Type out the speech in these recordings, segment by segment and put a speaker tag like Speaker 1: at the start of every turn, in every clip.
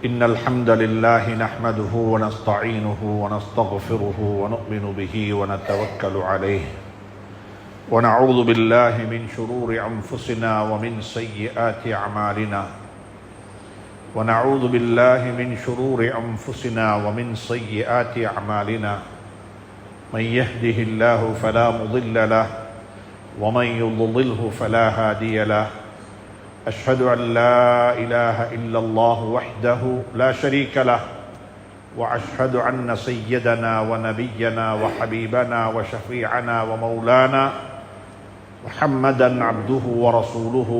Speaker 1: إن الحمد لله نحمده ونستعينه ونستغفره ونؤمن به ونتوكل عليه ونعوذ بالله من شرور أنفسنا ومن سيئات أعمالنا ونعوذ بالله من شرور أنفسنا ومن سيئات أعمالنا من يهده الله فلا مضل له ومن يضلله فلا هادي له أشهد أن لا إله إلا الله وحده لا شريك له وأشهد أن سيدنا ونبينا وحبيبنا وشفيعنا ومولانا محمدا عبده ورسوله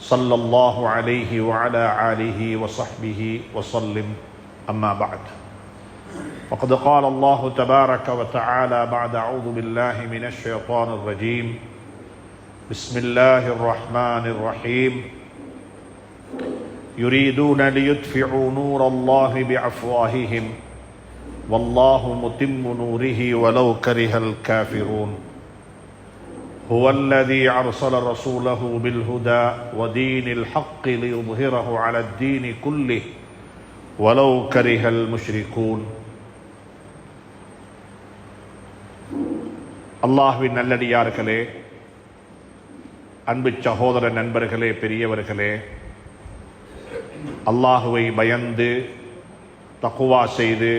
Speaker 1: صلى الله عليه وعلى آله وصحبه وسلم أما بعد وقد قال الله تبارك وتعالى بعد أعوذ بالله من الشيطان الرجيم بسم الله الرحمن الرحيم يريدون ليطفئوا نور الله بأفواههم والله متم نوره ولو كره الكافرون هو الذي أرسل رسوله بالهدى ودين الحق ليظهره على الدين كله ولو كره المشركون அல்லாஹ்வின் நல்லடியார்களே, அன்பு சகோதர நண்பர்களே, பெரியவர்களே, அல்லாஹுவை பயந்து தக்குவா செய்து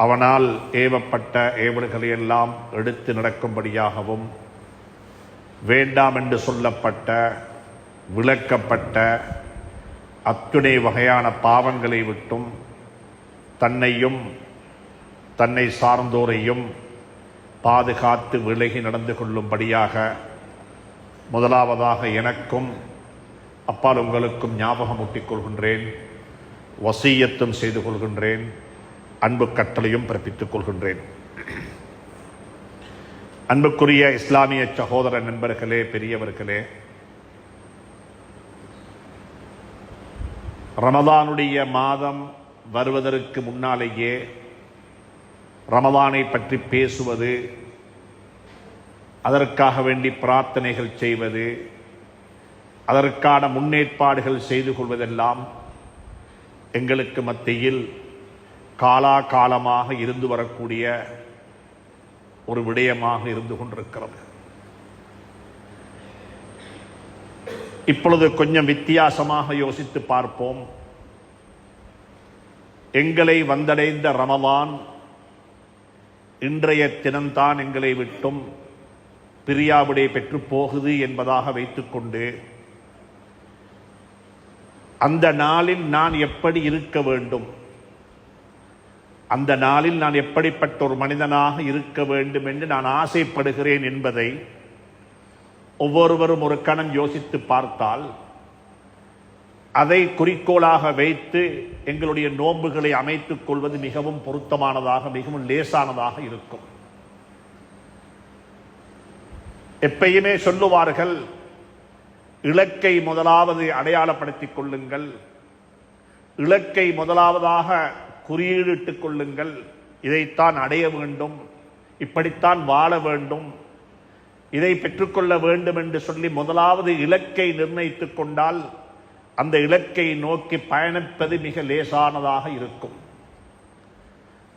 Speaker 1: அவனால் ஏவப்பட்ட ஏவல்களை எல்லாம் எடுத்து நடக்கும்படியாகவும் வேண்டாம் என்று சொல்லப்பட்ட விளக்கப்பட்ட அத்துணை வகையான பாவங்களை விட்டும் தன்னையும் தன்னை சார்ந்தோரையும் பாதுகாத்து விலகி நடந்து கொள்ளும்படியாக முதலாவதாக எனக்கும் அப்பால் உங்களுக்கும் ஞாபகமூட்டிக் கொள்கின்றேன், வசியத்தும் செய்து கொள்கின்றேன், அன்பு கட்டளையும் பிறப்பித்துக் கொள்கின்றேன். அன்புக்குரிய இஸ்லாமிய சகோதர நண்பர்களே, பெரியவர்களே, ரமதானுடைய மாதம் வருவதற்கு முன்னாலேயே ரமதானை பற்றி பேசுவது, அதற்காக வேண்டி பிரார்த்தனைகள் செய்வது, அதற்கான முன்னேற்பாடுகள் செய்து கொள்வதெல்லாம் எங்களுக்கு மத்தியில் காலாகாலமாக இருந்து வரக்கூடிய ஒரு விடயமாக இருந்து கொண்டிருக்கிறது. இப்பொழுது கொஞ்சம் வித்தியாசமாக யோசித்து பார்ப்போம். எங்களை வந்தடைந்த ரமலான் இன்றைய தினம்தான் எங்களை விட்டும் பிரியாவிடை பெற்று போகுது என்பதாக வைத்துக்கொண்டு அந்த நாளில் நான் எப்படி இருக்க வேண்டும், அந்த நாளில் நான் எப்படிப்பட்ட ஒரு மனிதனாக இருக்க வேண்டும் என்று நான் ஆசைப்படுகிறேன் என்பதை ஒவ்வொருவரும் ஒரு கணம் யோசித்து பார்த்தால் அதை குறிக்கோளாக வைத்து எங்களுடைய நோன்புகளை அமைத்துக் கொள்வது மிகவும் பொருத்தமானதாக, மிகவும் லேசானதாக இருக்கும். எப்பயுமே சொல்லுவார்கள், இலக்கை முதலாவது அடையாளப்படுத்திக் கொள்ளுங்கள், இலக்கை முதலாவதாக குறியீடிட்டுக் கொள்ளுங்கள், இதைத்தான் அடைய வேண்டும், இப்படித்தான் வாழ வேண்டும், இதை பெற்றுக்கொள்ள வேண்டும் என்று சொல்லி முதலாவது இலக்கை நிர்ணயித்துக் கொண்டால் அந்த இலக்கை நோக்கி பயணிப்பது மிக லேசானதாக இருக்கும்.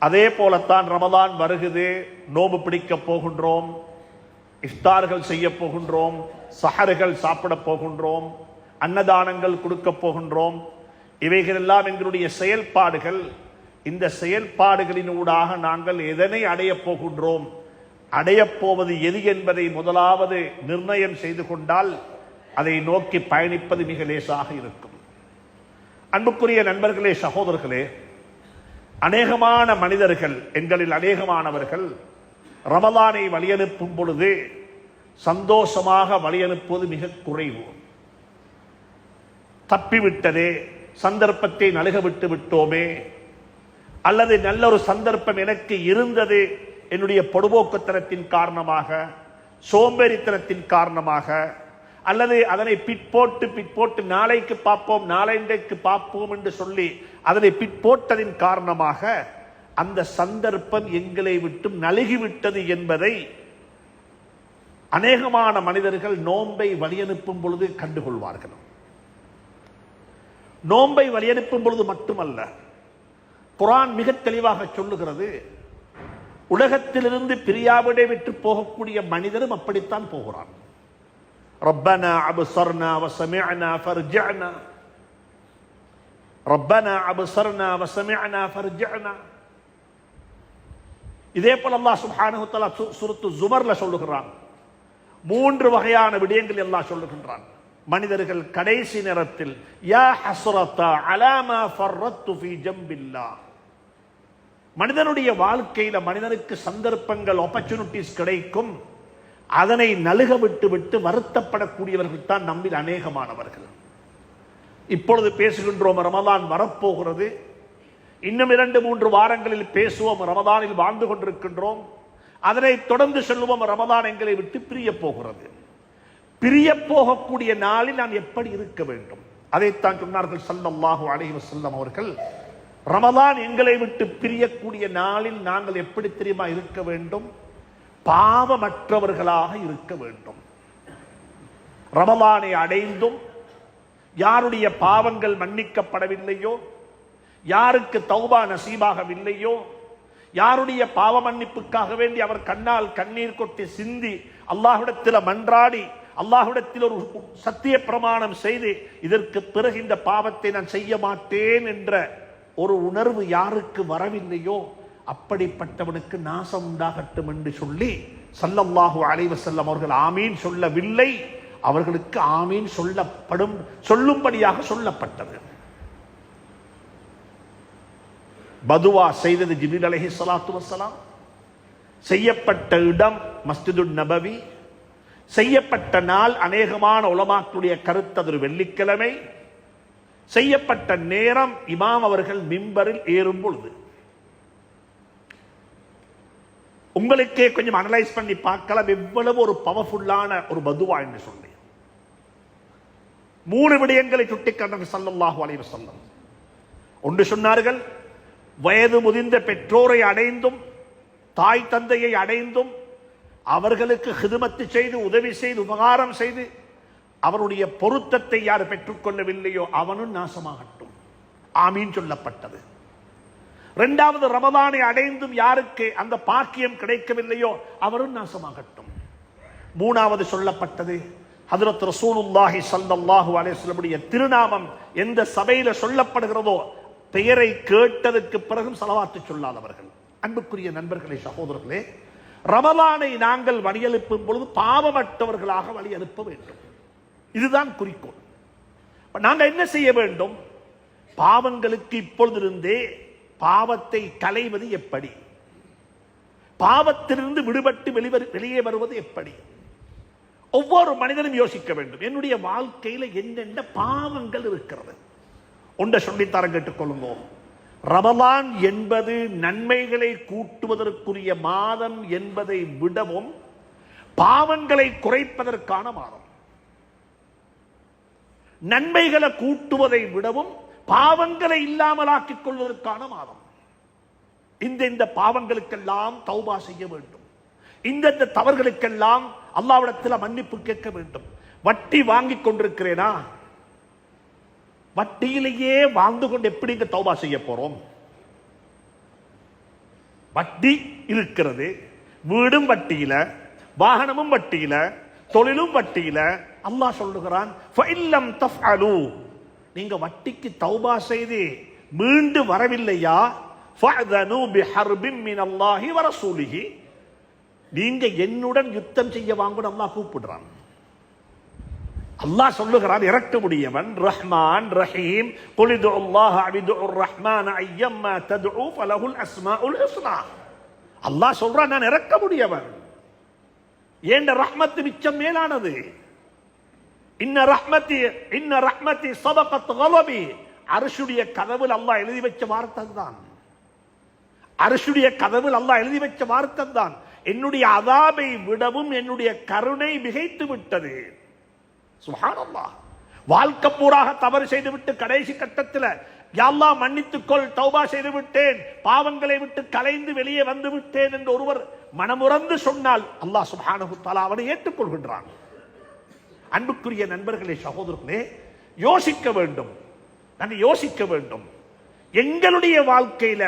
Speaker 1: அதே போலத்தான் ரமதான் வருகிறது, நோன்பு பிடிக்கப் போகின்றோம், இஃப்தார்கள் செய்ய போகின்றோம், சஹர்கள் சாப்பிட போகின்றோம், அன்னதானங்கள் கொடுக்க போகின்றோம். இவைகளெல்லாம் எங்களுடைய செயல்பாடுகள். இந்த செயல்பாடுகளினூடாக நாங்கள் எதனை அடையப் போகின்றோம், அடையப் போவது எது என்பதை முதலாவது நிர்ணயம் செய்து கொண்டால் அதை நோக்கி பயணிப்பது மிக லேசாக இருக்கும். அன்புக்குரிய நண்பர்களே, சகோதரர்களே, அநேகமான மனிதர்கள், எங்களில் அநேகமானவர்கள் ரமலானை வழியனுப்பும் பொழுது சந்தோஷமாக வழியனுப்புவது மிக குறைவு. தப்பிவிட்டதே, சந்தர்ப்பத்தை நழுக விட்டு விட்டோமே, அல்லது நல்ல ஒரு சந்தர்ப்பம் எனக்கு இருந்தது, என்னுடைய பொடுபோக்குத்தனத்தின் காரணமாக, சோம்பேறித்தனத்தின் காரணமாக, அல்லது அதனை பிற்போட்டு நாளைக்கு பார்ப்போம், நாளைக்கு பார்ப்போம் என்று சொல்லி அதனை பிற்போட்டதின் காரணமாக அந்த சந்தர்ப்பம் எங்களை விட்டும் நழுகிவிட்டது என்பதை அநேகமான மனிதர்கள் நோன்பை வழியனுப்பும் பொழுது கண்டுகொள்வார்கள். நோன்பை வழியனுப்பும் பொழுது மட்டுமல்ல, குர்ஆன் மிக தெளிவாக சொல்லுகிறது, உலகத்திலிருந்து பிரியாவிடை விட்டு போகக்கூடிய மனிதரும் அப்படித்தான் போகிறான். ரப்பனா அப்ஸர்னா வஸமிஅனா ஃபர்ஜிஅனா, ரப்பனா அப்ஸர்னா வஸமிஅனா ஃபர்ஜிஅனா. இதே போல அல்லாஹ் சுப்ஹானஹு வ தஆலா சூரத்து ஸுமர்ல சொல்லுகிறான். 3 வகையான விடயங்கள் அல்லாஹ் சொல்லுகின்றான். மனிதர்கள் கடைசி நேரத்தில் யா ஹஸ்ரதா அலா மா ஃபர்ரத்து ஃபீ ஜம்பில்லாஹ், மனிதனுடைய வாழ்க்கையில மனிதனுக்கு சந்தர்ப்பங்கள், ஆப்பர்ச்சுனிட்டிஸ் கிடைக்கும், அதனை நழுக விட்டு விட்டு வருத்தப்படக்கூடியவர்கள் தான் நம்மில் அநேகமானவர்கள். இப்பொழுது பேசுகின்றோம், ரமதான் வரப்போகிறது, இன்னும் 2-3 வாரங்களில் பேசுவோம், ரமதானில் வாழ்ந்து கொண்டிருக்கின்றோம், அதனை தொடர்ந்து சொல்லுவோம், ரமதான் எங்களை விட்டு பிரிய போகிறது. பிரிய போகக்கூடிய நாளில் நான் எப்படி இருக்க வேண்டும்? அதைத்தான் சொன்னார்கள் ஸல்லல்லாஹு அலைஹி வஸல்லம் அவர்கள். ரமதான் எங்களை விட்டு பிரியக்கூடிய நாளில் நாங்கள் எப்படி தெரியுமா இருக்க வேண்டும்? பாவமற்றவர்களாக இருக்க வேண்டும். ரமலானை அடைந்தும் யாருடைய பாவங்கள் மன்னிக்கப்படவில்லையோ, யாருக்கு தௌபா நசீபாகவில்லையோ, யாருடைய பாவ மன்னிப்புக்காக வேண்டி அவர் கண்ணால் கண்ணீர் கொட்டி சிந்தி அல்லாஹ்விடத்தில் மன்றாடி அல்லாஹ்விடத்தில் ஒரு சத்திய பிரமாணம் செய்து இதற்கு பிறகு இந்த பாவத்தை நான் செய்ய மாட்டேன் என்ற ஒரு உணர்வு யாருக்கு வரவில்லையோ அப்படிப்பட்டவனுக்கு நாசம் உண்டாகட்டும் என்று சொல்லி ஸல்லல்லாஹு அலைஹி வஸல்லம் அவர்கள் ஆமீன் சொல்லவில்லை, அவர்களுக்கு ஆமீன் சொல்லும்படியாக சொல்லப்பட்டது. பதுவா செய்தது ஜிப்ரீல் அலைஹிஸ்ஸலாத்து வஸ்ஸலாம், செய்யப்பட்ட இடம் மஸ்ஜிதுன் நபவி, செய்யப்பட்ட நாள் அநேகமான உலமாக்களுடைய கருத்து அது ஒரு வெள்ளிக்கிழமை, செய்யப்பட்ட நேரம் இமாம் அவர்கள் மிம்பரில் ஏறும் பொழுது. உங்களுக்கே கொஞ்சம் அனலைஸ் பண்ணி பார்க்கலாம் எவ்வளவு ஒரு பவர்ஃபுல்லான ஒரு பதுவா என்று சொல்லி. 3 விடயங்களை சுட்டிக்காட்டினார்கள் ஸல்லல்லாஹு அலைஹி வஸல்லம். ஒன்று சொன்னார்கள், வயது முதிர்ந்த பெற்றோரை அடைந்தும் தாய் தந்தையை அடைந்தும் அவர்களுக்கு ஹிதுமத்து செய்து உதவி செய்து உபகாரம் செய்து அவருடைய பொருத்தத்தை யார் பெற்றுக்கொள்ளவில்லையோ அவனும் நாசமாகட்டும். ஆமீன் சொல்லப்பட்டது. 2வது, ரமதானை அடைந்தும் யாருக்கு அந்த பாக்கியம் கிடைக்கவில்லையோ அவரும் நாசமாகட்டும். 3வது சொல்லப்பட்டது, ஹஜ்ரத் ரசூலுல்லாஹி ஸல்லல்லாஹு அலைஹி வஸல்லம் திருநாமம் எந்த சபையில சொல்லப்படுகிறதோ பெயரை கேட்டதற்கு பிறகும் ஸலவாத்து சொல்லாதவர்கள். அன்புக்குரிய நண்பர்களே, சகோதரர்களே, ரமலானை நாங்கள் வழியனுப்பும் பொழுது பாவமற்றவர்களாக வழியனுப்ப வேண்டும். இதுதான் குறிக்கோள். நாங்கள் என்ன செய்ய வேண்டும்? பாவங்களுக்கு இப்பொழுதிருந்தே பாவத்தை களைவது எப்படி, பாவத்திலிருந்து விடுபட்டு வெளியே வருவது எப்படி? ஒவ்வொரு மனிதனும் யோசிக்க வேண்டும், என்னுடைய வாழ்க்கையில் என்னென்ன பாவங்கள் இருக்கிறது. ஒன்றை சொல்லித்தரம் கேட்டுக்கொள்ளுங்க. ரமலான் என்பது நன்மைகளை கூட்டுவதற்குரிய மாதம் என்பதை விடவும் பாவங்களை குறைப்பதற்கான மாதம். நன்மைகளை கூட்டுவதை விடவும் பாவங்களை இல்லாமலாக்கிக் கொள்வதற்கான மாதம். இந்த பாவங்களுக்கெல்லாம் தௌபா செய்ய வேண்டும். இந்த தவறுகளுக்கெல்லாம் அல்லாஹ்விடத்தில் மன்னிப்பு கேட்க வேண்டும். வட்டி வாங்கிக் கொண்டிருக்கிறேனா? வட்டியிலேயே வாழ்ந்து கொண்டு எப்படி இந்த தௌபா செய்ய போறோம்? வட்டி இருக்கிறது, வீடும் வட்டியில, வாகனமும் வட்டியில, தொழிலும் வட்டியில. அல்லாஹ் சொல்லுகிறான், ஃபஇல்லம் தஃஅலு, நீங்க வட்டிக்கு தௌபா செய்து மீண்டு வரவில்லையா, ஃபஅதனு பிஹர்பின் மினல்லாஹி வ ரசூலிஹி, நீங்க என்னுடன் யுத்தம் செய்ய வாங்கன்னு அல்லாஹ் கூப்பிடுறான். அல்லாஹ் சொல்லுகிறான், இறக்கமுடியவன், ரஹ்மான் ரஹீம், குல் துல்லாஹ அபிதுர் ரஹ்மான் ஐயம்மா ததுஉ ஃபலஹுல் அஸ்மாஉல் ஹுஸ்னா. அல்லாஹ் சொல்றான், நான் இறக்கமுடியவன், ஏண்ட ரஹ்மத்து மிச்சம் மேலானது. இன்ன ரஹ்மதி சபகத் கலபி, அர்ஷுடைய கதவில் அல்லாஹ் எழுதி வச்ச வார்த்தை தான். அர்ஷுடைய கதவில் அல்லாஹ் எழுதி வச்ச வார்த்தை தான். என்னுடைய அதாபை விடவும் என்னுடைய கருணை மிகைத்து விட்டது. சுப்ஹானல்லாஹ். வாழ்க்கை பூராக தவறு செய்துவிட்டு கடைசி கட்டத்தில் யா அல்லாஹ் மன்னித்துக்கொள், தௌபா செய்து விட்டேன், பாவங்களை விட்டு கலைந்து வெளியே வந்து விட்டேன் என்று ஒருவர் மனமுறந்து சொன்னால் அல்லாஹ் சுப்ஹானஹு வ தஆலா அவனை ஏற்றுக்கொள்கின்றான். அன்புக்குரிய நண்பர்களே, சகோதரர்களே, யோசிக்க வேண்டும். நாங்கள் யோசிக்க வேண்டும், எங்களுடைய வாழ்க்கையில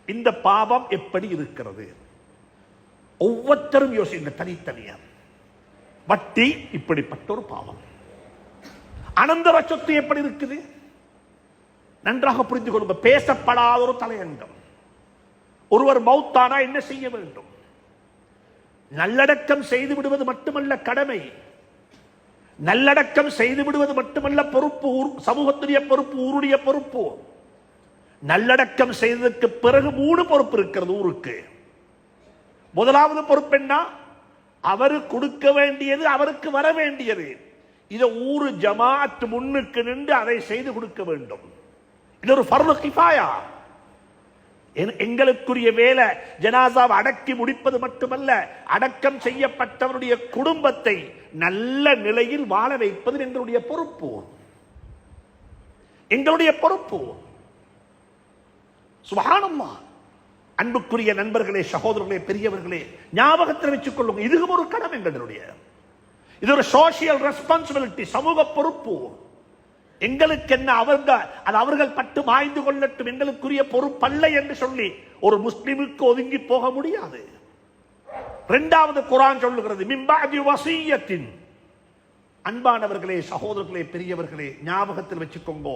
Speaker 1: இந்த பாவம் எப்படி இருக்கிறது? ஒவ்வொருத்தரும் யோசிங்க தனித்தனியா. வட்டி இப்படிப்பட்ட ஒரு பாவம். அனந்தர சொத்து எப்படி இருக்குது? நன்றாக புரிந்து கொள்ளுங்க. பேசப்படாத ஒரு தலையங்கம். ஒருவர் மௌத்தானா என்ன செய்ய வேண்டும்? நல்லடக்கம் செய்து விடுவது மட்டுமல்ல கடமை, நல்லடக்கம் செய்து விடுவது மட்டுமல்ல பொறுப்பு, சமூகத்துடைய பொறுப்பு, ஊருடைய பொறுப்பு. நல்லடக்கம் செய்ததற்கு பிறகு 3 பொறுப்பு இருக்கிறது ஊருக்கு. முதலாவது பொறுப்பு என்ன? அவரு கொடுக்க வேண்டியது, அவருக்கு வர வேண்டியது. இதை ஊரு ஜமாஅத் முன்னுக்கு நின்று அதை செய்து கொடுக்க வேண்டும். இது ஒரு ஃபர்து கிஃபாயா. எங்களுக்குரிய வேலை ஜனாசாவை அடக்கி முடிப்பது மட்டுமல்ல, அடக்கம் செய்யப்பட்டவருடைய குடும்பத்தை நல்ல நிலையில் வாழ வைப்பது எங்களுடைய பொறுப்பு, எங்களுடைய பொறுப்பு. சுப்ஹானல்லாஹ். அன்புக்குரிய நண்பர்களே, சகோதரர்களே, பெரியவர்களே, ஞாபகத்தில் வச்சுக் கொள்ளுங்க, இதுவும் ஒரு கடமை எங்களுடைய. இது ஒரு சோசியல் ரெஸ்பான்சிபிலிட்டி, சமூக பொறுப்பு. எங்களுக்கு என்ன, அவர்கள் பட்டு மாய்ந்து கொள்ளட்டும், எங்களுக்குரிய பொறுப்பல்ல என்று சொல்லி ஒரு முஸ்லிமுக்கு ஒதுங்கி போக முடியாது. இரண்டாவது குர்ஆன் சொல்லுகிறது மிம்பஅதி வஸியத்தின். அன்பானவர்களே, சகோதரர்களே, பெரியவர்களே, ஞாபகத்தில் வச்சுக்கோங்க,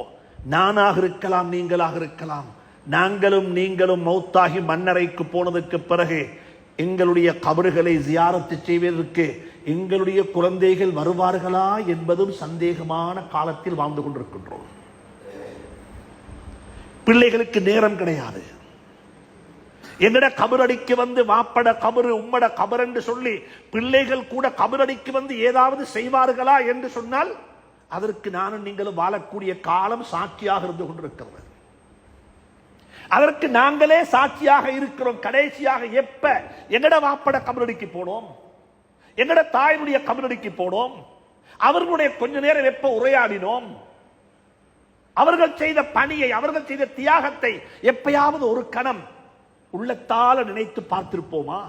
Speaker 1: நானாக இருக்கலாம், நீங்களாக இருக்கலாம். நாங்களும் நீங்களும் மௌத்தாகி மண்ணறைக்கு போனதுக்கு பிறகு எங்களுடைய கபறுகளை ஜியாரத்து செய்வதற்கு எங்களுடைய குழந்தைகள் வருவார்களா என்பதும் சந்தேகமான காலத்தில் வாழ்ந்து கொண்டிருக்கின்றோம். பிள்ளைகளுக்கு நேரம் கிடையாது. என்னோட கபரடிக்கு வந்து வாப்பட கபரு, உம்மட கபர் என்று சொல்லி பிள்ளைகள் கூட கபரடிக்கு வந்து ஏதாவது செய்வார்களா என்று சொன்னால் அதற்கு நானும் நீங்களும் வாழக்கூடிய காலம் சாட்சியாக இருந்து கொண்டிருக்கிறது. அதற்கு நாங்களே சாட்சியாக இருக்கிறோம். கடைசியாக எப்ப எங்கட வாப்பட கபரடிக்கு போனோம், எங்கட தாயினுடைய கபரடிக்கு போனோம், அவர்களுடைய கொஞ்ச நேரம் எப்ப உரையாடினோம், அவர்கள் செய்த பணியை, அவர்கள் செய்த தியாகத்தை எப்பயாவது ஒரு கணம் உள்ளத்தால நினைத்து பார்த்திருப்போமா?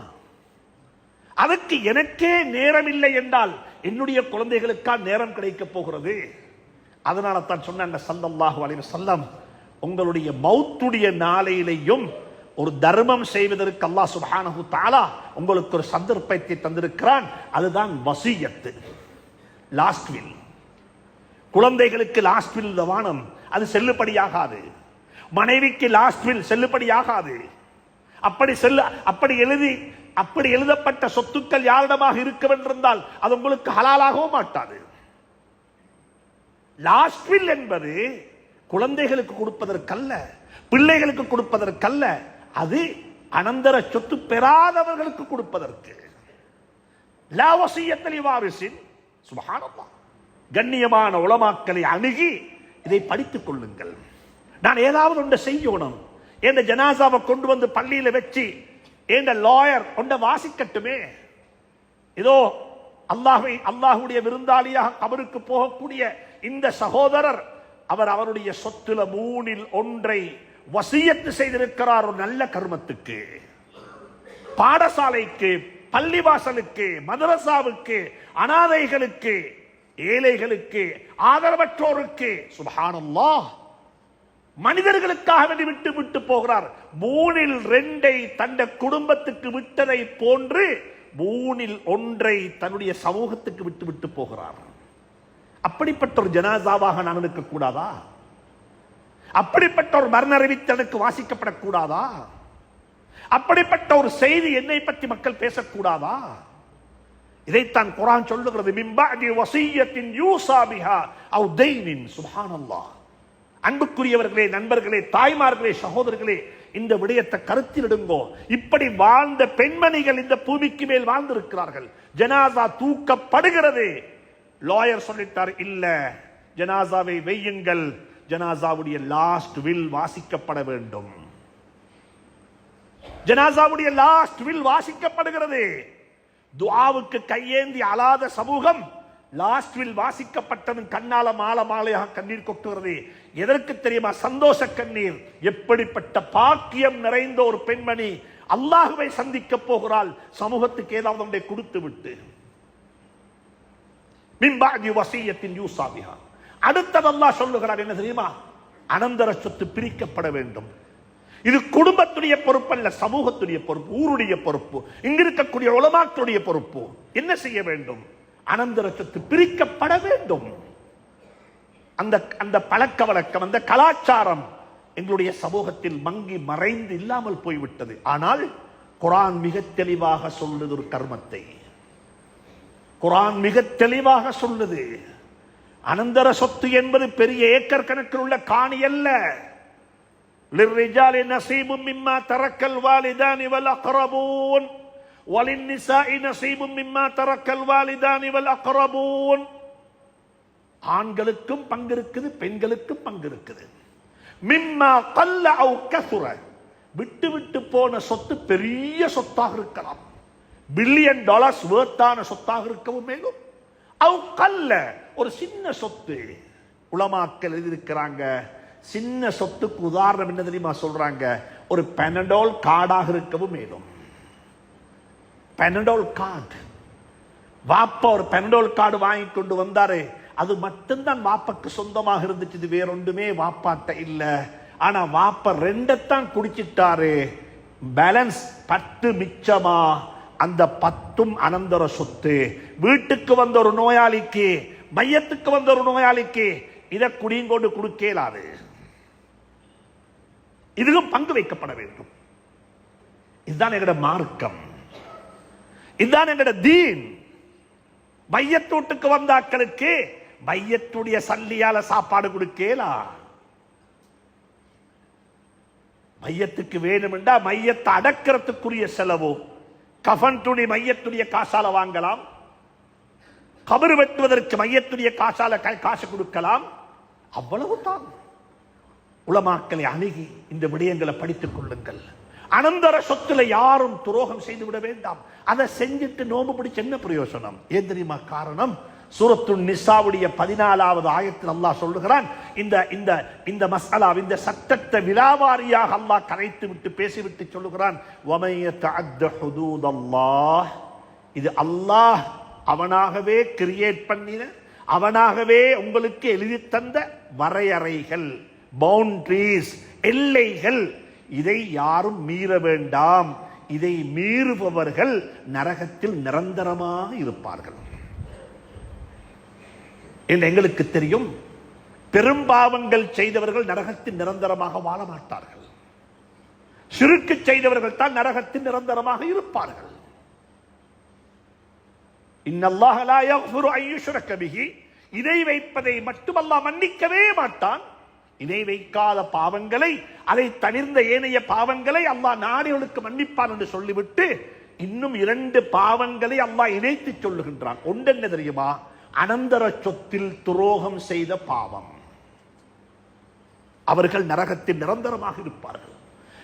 Speaker 1: அதற்கு எனக்கே நேரம் இல்லை என்றால் என்னுடைய குழந்தைகளுக்கா நேரம் கிடைக்க போகிறது? அதனால தான் சொன்னாங்க ஸல்லல்லாஹு அலைஹி வஸல்லம், உங்களுடைய மௌத்துடைய நாளையிலேயும் ஒரு தர்மம் செய்வதற்கு அல்லாஹ் சுப்ஹானஹு தஆலா உங்களுக்கு ஒரு சந்தர்ப்பத்தை தந்திருக்கிறான். அதுதான் வசியத்து, லாஸ்ட் வில். குழந்தைகளுக்கு லாஸ்ட் வில் வானம், அது செல்லுபடியாகாது. மனைவிக்கு லாஸ்ட் வில் செல்லுபடியாகாது. அப்படி எழுதப்பட்ட சொத்துக்கள் யாரிடமாக இருக்க வேண்டியிருந்தால் அது உங்களுக்கு ஹலாலாகவும் மாட்டாது. லாஸ்ட் வில் என்பது குழந்தைகளுக்கு கொடுப்பதற்கல்ல, பிள்ளைகளுக்கு கொடுப்பதற்கல்ல, அது அனந்தர சொத்து பெறாதவர்களுக்கு கொடுப்பதற்கு. லா வஸியத்த லிவாரிசின். சுப்ஹானல்லாஹ். கண்ணியமான உலமாக்களை அணுகி இதை படித்துக் கொள்ளுங்கள். நான் ஏதாவது ஒன்றை செய்யணும், என்ற ஜனாசாவை கொண்டு வந்து பள்ளியில வச்சு என்ற லாயர் கொண்ட வாசிக்கட்டுமே. இதோ அல்லாஹ்வுடைய விருந்தாளியாக கபருக்கு போகக்கூடிய இந்த சகோதரர், அவர் அவருடைய சொத்துல 3இல் 1 வசியத்து செய்திருக்கிறார். ஒரு நல்ல கர்மத்துக்கு, பாடசாலைக்கு, பள்ளிவாசலுக்கு, மதரசாவுக்கு, அனாதைகளுக்கு, ஏழைகளுக்கு, ஆதரவற்றோருக்கு. சுப்ஹானல்லாஹ். மனிதர்களுக்காக வேண்டி விட்டு விட்டு போகிறார். 3இல் 2 தன் குடும்பத்துக்கு விட்டதை போன்று 3இல் 1 தன்னுடைய சமூகத்துக்கு விட்டு விட்டு போகிறார். அப்படிப்பட்ட ஒரு ஜனாசாவாக நான் இருக்கக்கூடாதா? அப்படிப்பட்ட ஒரு மரண அறிவித்து எனக்கு வாசிக்கப்படக்கூடாதா? அப்படிப்பட்ட ஒரு செய்தி என்னை பற்றி மக்கள் பேசக்கூடாதா? இதைத்தான் குர்ஆன் சொல்லுகிறது, மிம்பஅதி வஸியத்தின் யூஸா பிஹா அவ் தைனின். சுப்ஹானல்லாஹ். அன்புக்குரியவர்களே, நண்பர்களே, தாய்மார்களே, சகோதரர்களே, இந்த விடயத்தை கருத்தில் இடுங்கோ. இப்படி வாழ்ந்த பெண்மணிகள் இந்த பூமிக்கு மேல் வாழ்ந்திருக்கிறார்கள். ஜனாசா தூக்கப்படுகிறது. லாயர் சொல்லிட்டார், இல்ல, ஜனாசாவை வையுங்கள், ஜனாசாவுடைய லாஸ்ட் வில் வாசிக்கப்பட வேண்டும். ஜனாசாவுடைய லாஸ்ட் வில் வாசிக்கப்படுகிறது. துஆவுக்கு கையேந்தி அழாத சமூகம் லாஸ்ட் வில் வாசிக்கப்பட்டதும் கண்ணால மாலையாக கண்ணீர் கொட்டுகிறது. எதற்கு தெரியுமா? சந்தோஷ கண்ணீர். எப்படிப்பட்ட பாக்கியம் நிறைந்த ஒரு பெண்மணி அல்லாஹ்வை சந்திக்க போகிறாள், சமூகத்துக்கு ஏதாவது ஒன்றை கொடுத்து விட்டு. மின் பஅதி வஸியத்தின் யூஸா பிஹா. அடுத்தது அல்லாஹ் சொல்லுகிறார், என்ன தெரியுமா? அனந்தர சொத்து பிரிக்கப்பட வேண்டும். இது குடும்பத்துடைய பொறுப்பு அல்ல, சமூகத்துடைய பொறுப்பு, ஊருடைய பொறுப்பு, இங்க இருக்கக்கூடிய உலமாக்களுடைய பொறுப்பு. என்ன செய்ய வேண்டும்? அனந்தர சொத்து பிரிக்கப்பட வேண்டும். அந்த பழக்க வழக்கம், அந்த கலாச்சாரம் எங்களுடைய சமூகத்தில் மங்கி மறைந்து இல்லாமல் போய்விட்டது. ஆனால் குர்ஆன் மிக தெளிவாக சொல்லுது ஒரு கர்மத்தை. குர்ஆன் மிக தெளிவாக சொல்லுது, அனந்தர சொத்து என்பது பெரிய ஏக்கர் கணக்கில் உள்ள காணி அல்ல. للرجال نصيب مما ترك الوالدان والأقربون وللنساء نصيب مما ترك الوالدان والأقربون. ஆண்களுக்கும் பங்கு இருக்குது, பெண்களுக்கும் பங்கு இருக்குது. மிம்மா قل أو كثر, விட்டு விட்டு போன சொத்து பெரிய சொத்தாக இருக்கலாம், $1 பில்லியன் வேர்த்தான சொத்தாக இருக்கவும் மேலும். அவ் கல்ல, ஒரு சின்ன சொத்து. உலமாக்கள் எழுதியிருக்கிறாங்க, சின்ன சொத்துக்கு உதாரணம் என்ன தெரியுமா சொல்றாங்க? ஒரு பெனடோல் கார்டாக இருக்கவும் மேலும். பெனடோல் கார்டு, வாப்பா ஒரு பெனடோல் கார்டு வாங்கி கொண்டு வந்தாரு, அது மட்டும்தான் வாப்பாக்கு சொந்தமாக இருந்துச்சு, இது வேற ஒன்றுமே வாப்பாட்ட இல்ல. ஆனா வாப்பா 2 குடிச்சிட்டாரு, பேலன்ஸ் 10 மிச்சமா, அந்த 10 அனந்தர சொத்து. வீட்டுக்கு வந்த ஒரு நோயாளிக்கு, மையத்துக்கு வந்த ஒரு நோயாளிக்கு இதை குடிங்கொண்டு கொடுக்கலாது. இதுவும் பங்கு வைக்கப்பட வேண்டும். இதுதான் எங்கட மார்க்கம், இதுதான் எங்கட தீன். மையத்தூட்டுக்கு வந்த ஆட்களுக்கு மையத்துடைய சல்லியால சாப்பாடு கொடுக்கலா. மையத்துக்கு வேணுமென்றா மையத்தை அடக்கிறதுக்குரிய செலவு, கஃன் துணி மையத்துடைய காசால வாங்கலாம், கபர் வெட்டுவதற்கு மையத்துடைய காசால காசு கொடுக்கலாம், அவ்வளவுதான். உலமாக்களை அணுகி இந்த விடயங்களை படித்துக் கொள்ளுங்கள். அனந்தர சொத்துல யாரும் துரோகம் செய்து விட வேண்டாம். அதை செஞ்சுட்டு நோம்பு பிடிச்ச என்ன பிரயோசனம்? ஏன் தெரியுமா காரணம்? சூரத்து நிசாவுடைய 14வது ஆயத்தில் அல்லாஹ் சொல்லுகிறான், இந்த மஸ்அலா, இந்த சட்டத்தை விலாவாரியாக அல்லாஹ் கரைத்து விட்டு பேசிவிட்டு சொல்லுகிறான், வமை யதஅத்த ஹுதூதல்லாஹ், இது அல்லாஹ் அவனாகவே கிரியேட் பண்ணின, அவனாகவே உங்களுக்கு எழுதி தந்த வரையறைகள், பவுண்டரிஸ், எல்லைகள். இதை யாரும் மீற வேண்டாம். இதை மீறுபவர்கள் நரகத்தில் நிரந்தரமாக இருப்பார்கள் என்று எங்களுக்கு தெரியும். பெரும்பாவங்கள் செய்தவர்கள் நரகத்தில் நிரந்தரமாக வாழ மாட்டார்கள். ஷிர்க் செய்தவர்கள் தான் நரகத்தில் நிரந்தரமாக இருப்பார்கள். இன்னல்லாஹ லா யக்ஃபிரு அன் யுஷ்ரக பிஹி, இணை வைப்பதை மட்டும் அல்லாஹ் மன்னிக்கவே மாட்டான். இணை வைக்காத பாவங்களை, அதை தவிர்ந்த ஏனைய பாவங்களை அல்லாஹ் நாடிகளுக்கு மன்னிப்பான் என்று சொல்லிவிட்டு இன்னும் 2 பாவங்களை அல்லாஹ் இணைத்து சொல்லுகின்றான். ஒன்று என்ன தெரியுமா? அனந்தர சொத்தில் துரோகம் செய்த பாவம், அவர்கள் நரகத்தில் நிரந்தரமாக இருப்பார்கள்.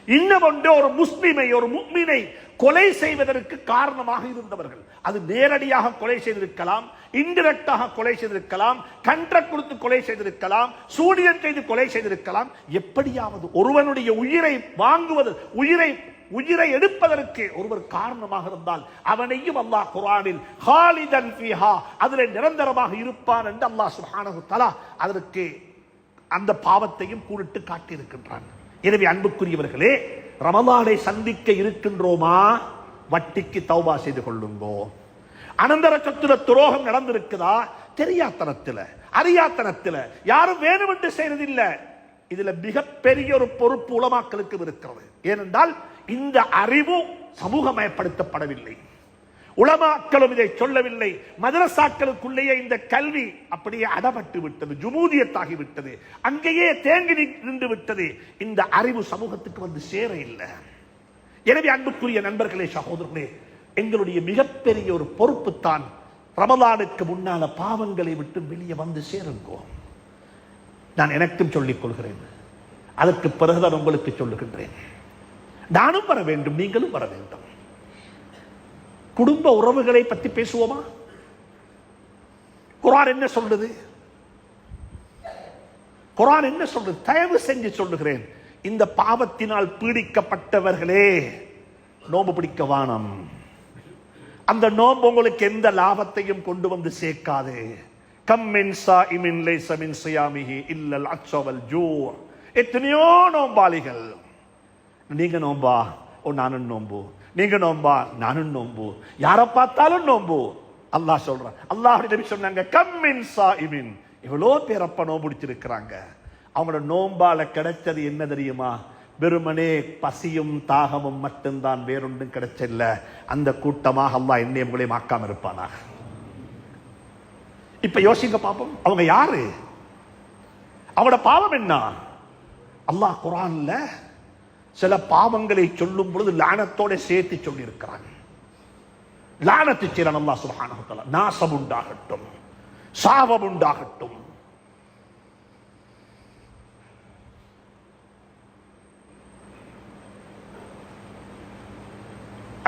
Speaker 1: இன்னும் ஒன்று, ஒரு முஸ்லிமை, ஒரு முஃமினை கொலை செய்வதற்கு காரணமாக இருந்தவர்கள். அது நேரடியாக கொலை செய்திருக்கலாம், இன்டிரெக்டாக கொலை செய்திருக்கலாம், கண்ட்ராக்ட் கொடுத்து கொலை செய்திருக்கலாம், சூனியம் செய்து கொலை செய்திருக்கலாம். எப்படியாவது ஒருவனுடைய உயிரை வாங்குவது, உயிரை எடுப்பதற்கு ஒருவர் காரணமாக இருந்தால் அவனையும் அல்லாஹ் குர்ஆனில் ஹாலிதன் ஃபீஹா, அதில் நிரந்தரமாக இருப்பான் என்று அல்லாஹ் சுப்ஹானஹு தஆலா அதற்கு அந்த பாவத்தையும் கூறிட்டு காட்டியிருக்கின்றான். எனவே அன்புக்குரியவர்களே, ரமலானை சந்திக்க இருக்கின்றோமா? வட்டிக்கு தௌபா செய்து கொள்ளுங்கோ. அனந்தர சொத்துல துரோகம் நடந்திருக்குதா? தெரியாத்தனத்தில், அறியாத்தனத்தில், யாரும் வேணுமென்று செய்யறதில்லை. இதுல மிகப்பெரிய ஒரு பொறுப்பு உலமாக்களுக்கு இருக்கிறது. ஏனென்றால் இந்த அறிவு சமூகமயப்படுத்தப்படவில்லை, உலமாக்களும் இதை சொல்லவில்லை. மதரசாக்களுக்குள்ளேயே இந்த கல்வி அப்படியே அடப்பட்டு விட்டது, ஜுமூதியத்தாகி விட்டது, அங்கேயே தேங்கி நின்று விட்டது. இந்த அறிவு சமூகத்துக்கு வந்து சேர இல்லை. எனவே அன்புக்குரிய நண்பர்களே, சகோதரர்களே, எங்களுடைய மிகப்பெரிய ஒரு பொறுப்பு தான் ரமலானுக்கு முன்னால பாவங்களை விட்டு வெளியே வந்து சேருங்கோ. நான் எனக்கும் சொல்லிக் கொள்கிறேன், அதற்கு பிறகுதான் உங்களுக்கு சொல்லுகின்றேன். நானும் வர வேண்டும், நீங்களும் வர வேண்டும். குடும்ப உறவுகளை பற்றி பேசுவோமா? குர்ஆன் என்ன சொல்லுது? குர்ஆன் என்ன சொல்லுது? தயவு செஞ்சு சொல்லுகிறேன், இந்த பாவத்தினால் பீடிக்கப்பட்டவர்களே நோன்பு பிடிக்க வானம். அந்த நோன்பு உங்களுக்கு எந்த லாபத்தையும் கொண்டு வந்து சேர்க்காது. கம் மின் ஸாயிமின் லைஸ மின் ஸியாமிஹி இல்லல் அத்ஸ வல் ஜூ. எத்தனையோ நோம்பாளிகள். நீங்க நோம்பா, ஓ நானும் நோம்பு, நீங்க நோம்பா நானும் நோம்பு, யாரை பார்த்தாலும் நோம்பு. அல்லாஹ் சொல்றான், அல்லாஹ்வுடைய நபி சொன்னாங்க, கம்மின் சாயிமின், எவ்வளோ பேர் அப்ப நோம்பு பிடிச்சிருக்கிறாங்க. அவங்களோட நோம்பால கிடைச்சது என்ன தெரியுமா? வெறுமனே பசியும் தாகமும் மட்டும்தான், வேறொன்றும் கிடைச்சல்ல. அந்த கூட்டமாக அல்லாஹ் என்னை உங்களையும் ஆக்காம இருப்பானா? இப்ப யோசிங்க பாப்போம், அவங்க யாரு? அவங்களோட பாவம் என்ன? அல்லாஹ் குர்ஆன்ல சில பாவங்களை சொல்லும் பொழுது லானத்தோட சேர்த்து சொல்லி இருக்கிறான். லானத்து செய்யறான் அல்லாஹ் சுப்ஹானஹு வ தஆலா. நாசம் உண்டாகட்டும், சாபம் உண்டாகட்டும்.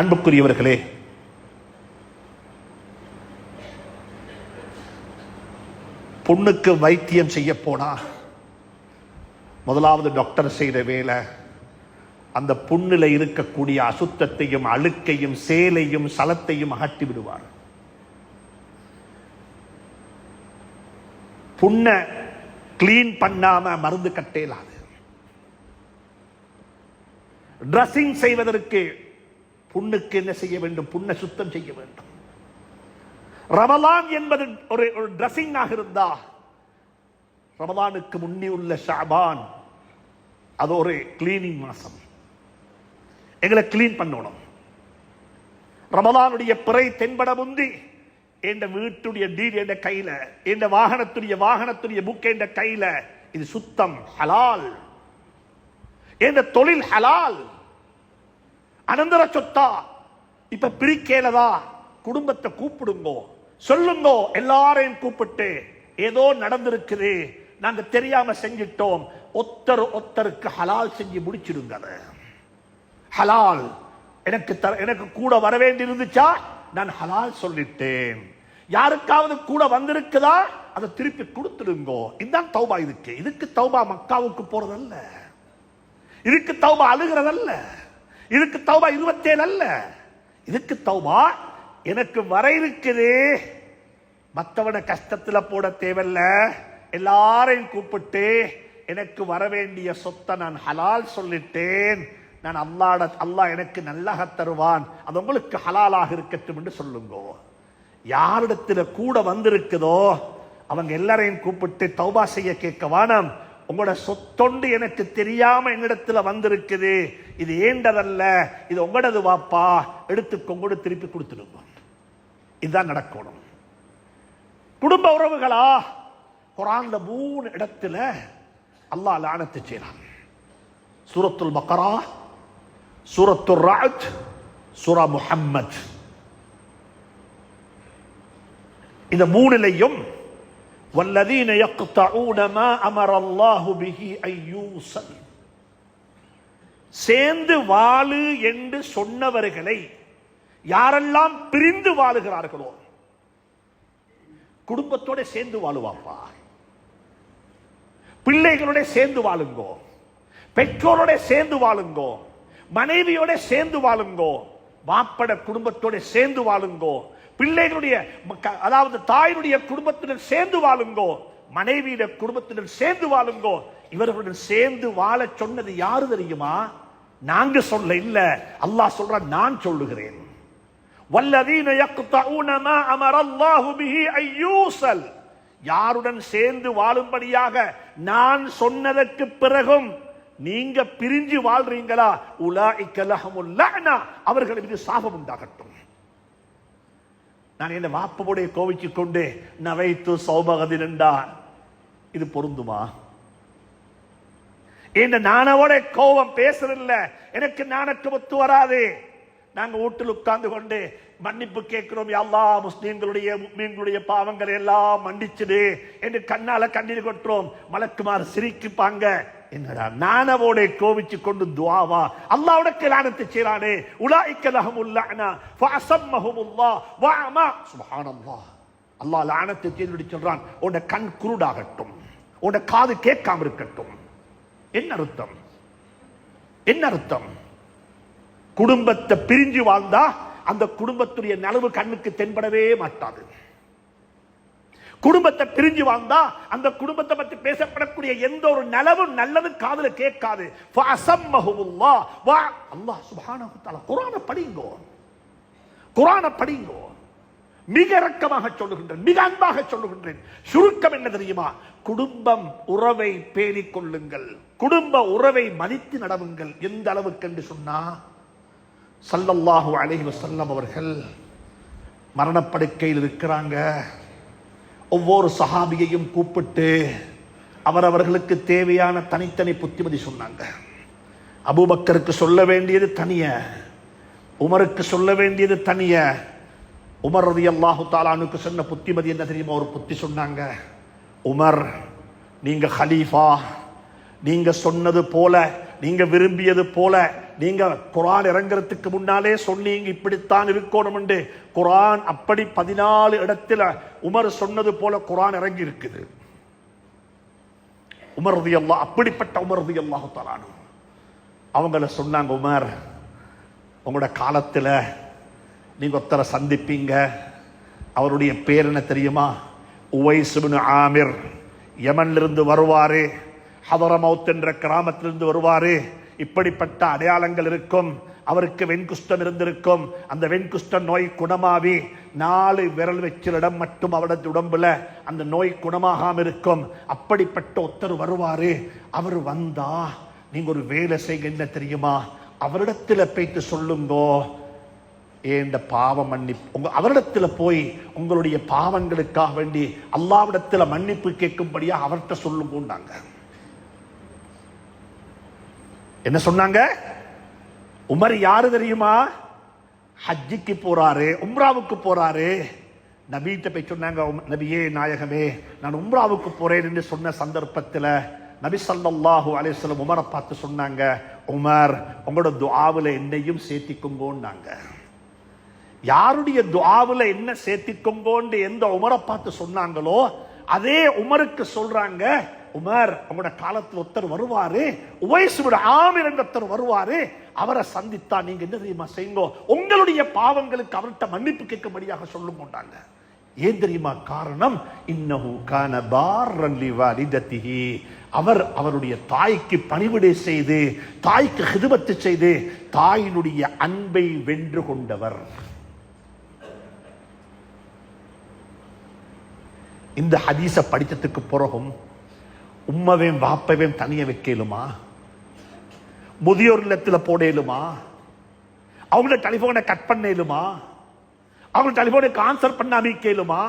Speaker 1: அன்புக்குரியவர்களே, புண்ணுக்கு வைத்தியம் செய்ய போனா முதலாவது டாக்டர் செய்த வேலை அந்த புண்ணில இருக்கக்கூடிய அசுத்தத்தையும் அழுக்கையும் சேலையும் சலத்தையும் அகற்றி விடுவார். புண்ண கிளீன் பண்ணாம மருந்து கட்டேலாது. டிரஸிங் செய்வதற்கு புண்ணுக்கு என்ன செய்ய வேண்டும்? புண்ணை சுத்தம் செய்ய வேண்டும். ரமலான் என்பது ஒரு டிரஸிங் ஆக இருந்தா, ரமலானுக்கு முன்னே உள்ள ஷஅபான் அது ஒரு கிளீனிங் மாசம். எங்களை கிளீன் பண்ணணும். ரமலானுடைய பிறை தென்பட முந்தி என் வீட்டுடைய டீட் என்ற கையில, என் வாகனத்துடைய புக் என்ற கையில, இது சுத்தம் ஹலால், என்ற தொழில் ஹலால், அனந்தர சொத்தா. இப்ப பிரிக்கேலதா, குடும்பத்தை கூப்பிடுங்கோ, சொல்லுங்கோ, எல்லாரையும் கூப்பிட்டு ஏதோ நடந்திருக்குது, நாங்க தெரியாம செஞ்சிட்டோம், ஒத்தருக்கு ஹலால் செஞ்சு முடிச்சிடுங்க. ஹலால் எனக்கு கூட வர வேண்டி இருந்துச்சா, நான் ஹலால் சொல்லிட்டேன். யாருக்காவது கூட வந்திருக்குதா, அதை திருப்பி கொடுத்துடுங்கோ. இதுதான் தௌபா. இதுக்கு தௌபா மக்காவுக்கு போறதல்ல, இதுக்கு தௌபா அழுகிறதல்ல, இதுக்கு தௌபா 27 அல்ல. இதுக்கு தௌபா எனக்கு வர இருக்குது, மற்றவனை கஷ்டத்துல போட தேவையில்ல, எல்லாரையும் கூப்பிட்டு எனக்கு வர வேண்டிய சொத்தை நான் ஹலால் சொல்லிட்டேன், நான் அல்லாஹ் எனக்கு நல்லாக தருவான், அது உங்களுக்கு ஹலாலாக இருக்கட்டும் என்று சொல்லுங்க. யாரிடத்துல கூட வந்திருக்குதோ அவங்க எல்லாரையும் கூப்பிட்டு தௌபா செய்ய கேட்க வானம். உங்களோட சொத்தொண்டு எனக்கு தெரியாம என்னிடத்துல வந்திருக்குது, இது ஏண்டதல்ல, இது உங்களது வாப்பா, எடுத்துக்கொண்டு திருப்பி கொடுத்துடுங்க. இதுதான் நடக்கணும். குடும்ப உறவுகளா, குர்ஆன்ல 3 இடத்துல அல்லாஹ் லானத்து செய்றான். சூரத்துல் பக்ரா, சூரத்துர் ரஅத், சூரா முஹம்மத். இந்த 3லையும் வல்லதீன யக்தஊன மா அமர அல்லாஹு பிஹி அய்யூஸல், சேர்ந்து வாழு என்று சொன்னவர்களை யாரெல்லாம் பிரிந்து வாழுகிறார்களோ, குடும்பத்தோட சேர்ந்து வாழுவாப்பா, பிள்ளைகளோட சேர்ந்து வாழுங்கோ, பெற்றோரோட சேர்ந்து வாழுங்கோ, மனைவியோட சேர்ந்து வாழுங்கோ, வாப்பட குடும்பத்தோட சேர்ந்து வாழுங்கோ, பிள்ளைகளுடைய அதாவது தாயினுடைய குடும்பத்துடன் சேர்ந்து வாழுங்கோ, மனைவியுடைய குடும்பத்துடன் சேர்ந்து வாழுங்கோ. இவர்களுடன் சேர்ந்து வாழ சொன்னது யாரு தெரியுமா? நாங்க சொல்ல இல்ல, அல்லாஹ் சொல்றான், நான் சொல்லுகிறேன். வல்லதீன யக்தஊன மா அமர அல்லாஹு பிஹி அய்யூஸல், யாருடன் சேர்ந்து வாழும்படியாக நான் சொன்னதற்கு பிறகும் நீங்க பிரிஞ்சு வாழ்றீங்களா, உலாஇக லஹுமுல் லஅனா, அவர்கள் மீது சாபம் உண்டாகட்டும். நான் என்ன வாப்போடைய கோவிச்சு கொண்டு நவைத்து சௌபகதினண்டா, இது பொருந்துமா? என்ன நானோட கோபம் பேசுறதில்ல, எனக்கு நானக்கு ஒத்து வராது. நாங்க வீட்டில் உட்கார்ந்து கொண்டு மன்னிப்பு கேட்கிறோம், யா அல்லாஹ் முஸ்லிம்களுடைய பாவங்களை எல்லாம் மன்னிச்சுடு என்று கண்ணால கண்ணீர் கொட்டுறோம். மலக்குமார் சிரிக்குப்பாங்க, என்னடா நானவோட கோவிச்சு கொண்டு துஆவா? அல்லாஹ்வோட லானத்து செய்றானே, உலாயிக லஹுமுல் லஅனா ஃபஅஸம்மஹுமுல்லாஹ் வஅமா. சுப்ஹானல்லாஹ், அல்லாஹ் லானத்து செய்து சொல்றான், உன்ட கண் குருடாகட்டும், உன்ட காது கேட்காம இருக்கட்டும். என்ன அர்த்தம்? என்ன அர்த்தம்? குடும்பத்தை பிரிஞ்சு வாழ்ந்தா அந்த குடும்பத்துடைய நலவு கண்ணுக்கு தென்படவே மாட்டாது. குடும்பத்தை பிரிஞ்சு வாழ்ந்தா அந்த குடும்பத்தை பற்றி பேசப்படக்கூடிய எந்த ஒரு நலவும் நல்லது காதுல கேட்காது. அல்லாஹ் சுப்ஹானஹு வ தஆலா குர்ஆனை படிங்கோ, குர்ஆனை படிங்கோ. மிக இரக்கமாக சொல்லுகின்றேன், மிக அன்பாக சொல்லுகின்றேன். சுருக்கம் என்ன தெரியுமா? குடும்பம் உறவை பேணிக் கொள்ளுங்கள், குடும்ப உறவை மதித்து நடவுங்கள். எந்த அளவுக்கு என்று சொன்னா, ஸல்லல்லாஹு அலைஹி வஸல்லம் அவர்கள் மரணப்படுக்கையில் இருக்கிறாங்க. ஒவ்வொரு சஹாபியையும் கூப்பிட்டு அவரவர்களுக்கு தேவையான தனித்தனி புத்திமதி சொன்னாங்க. அபூபக்கருக்கு சொல்ல வேண்டியது தனிய, உமருக்கு சொல்ல வேண்டியது தனிய. உமர் ரலியல்லாஹு தஆலா அன்ஹுக்கு சொன்ன புத்திமதி என்ன தெரியுமா? ஒரு புத்தி சொன்னாங்க. உமர், நீங்க ஹலீஃபா, நீங்க சொன்னது போல, நீங்க விரும்பியது போல, நீங்க குர்ஆன் இறங்குறதுக்கு முன்னாலே சொன்னீங்க இப்படித்தான் இருக்கணும் என்று. குர்ஆன் அப்படி 14 இடத்துல உமர் சொன்னது போல குர்ஆன் இறங்கி இருக்குது. உமர் ரலியல்லாஹு, அப்படிப்பட்ட உமர் ரலியல்லாஹு தஆலா அவங்கள சொன்னாங்க, உமர், உங்களோட காலத்துல நீங்க ஒருத்தரை சந்திப்பீங்க. அவருடைய பேர் என்ன தெரியுமா? உவைஸ் இப்னு ஆமிர். யமன்ல இருந்து வருவாரு, ஹதரமௌத் என்ற கிராமத்திலிருந்து வருவாரு. இப்படிப்பட்ட அடையாளங்கள் இருக்கும். அவருக்கு வெண்குஷ்டம் இருந்திருக்கும். அந்த வெண்குஷ்ட நோய் குணமாவி 4 விரல் வச்சிற இடம் மட்டும் அவரது உடம்புல அந்த நோய் குணமாகாம இருக்கும். அப்படிப்பட்ட ஒருத்தர் வருவாரு. அவர் வந்தா நீங்க ஒரு வேலை செய்ய, என்ன தெரியுமா? அவரிடத்துல போயிட்டு சொல்லுங்கோ, ஏண்ட பாவ மன்னிப்பு, அவரிடத்துல போய் உங்களுடைய பாவங்களுக்காக வேண்டி அல்லாஹ்விடத்துல மன்னிப்பு கேட்கும்படியா அவர்கிட்ட சொல்லுங்கோண்டாங்க. என்ன சொன்னாங்க? உமர் யாரு தெரியுமா? ஹஜ்ஜிக்கு போறாரு, உம்ராவுக்கு போறாரு. நபிகிட்ட போய் சொன்னாங்க, நபியே நாயகமே, நான் உம்ராவுக்கு போறேன் என்று சொன்ன சந்தர்ப்பத்தில் நபி ஸல்லல்லாஹு அலைஹி வஸல்லம் உமரை பார்த்து சொன்னாங்க, உமர், உங்களோட துஆவுல என்னையும் சேர்த்திக்குங்கோன்னாங்க. யாருடைய துஆவுல என்ன சேர்த்திக்குங்கோன்னு எந்த உமரை பார்த்து சொன்னாங்களோ அதே உமருக்கு சொல்றாங்க, உமர், உங்களோட காலத்தில் ஒருத்தர் வருவாரு, உவைஸ் இப்னு ஆமிர் என்ற ஒருத்தர் வருவாரு. அவரை சந்தித்தா நீங்க என்ன தெரியுமா செய்யுங்க? உங்களுடைய பாவங்களுக்கு அவர்கிட்ட மன்னிப்பு கேட்கும்படியாக சொல்லுங்கோண்டாங்க. ஏன் தெரியுமா காரணம்? இன்னஹு கான பார்ரன் லிவாலிததிஹி. அவர் அவருடைய தாய்க்கு பணிவிடை செய்து, தாய்க்கு ஹிதுமத்து செய்து, தாயினுடைய அன்பை வென்று கொண்டவர். இந்த ஹதீஸ படித்ததுக்கு பிறகும் உம்மவையும் வாப்பவையும் தனிய வைக்கலுமா? முதியோர் இல்லத்துல போடலுமா? அவங்கள டெலிபோனை கட் பண்ணலுமா? அவங்க டெலிபோனுக்கு ஆன்சர் பண்ணாம கேளுமா?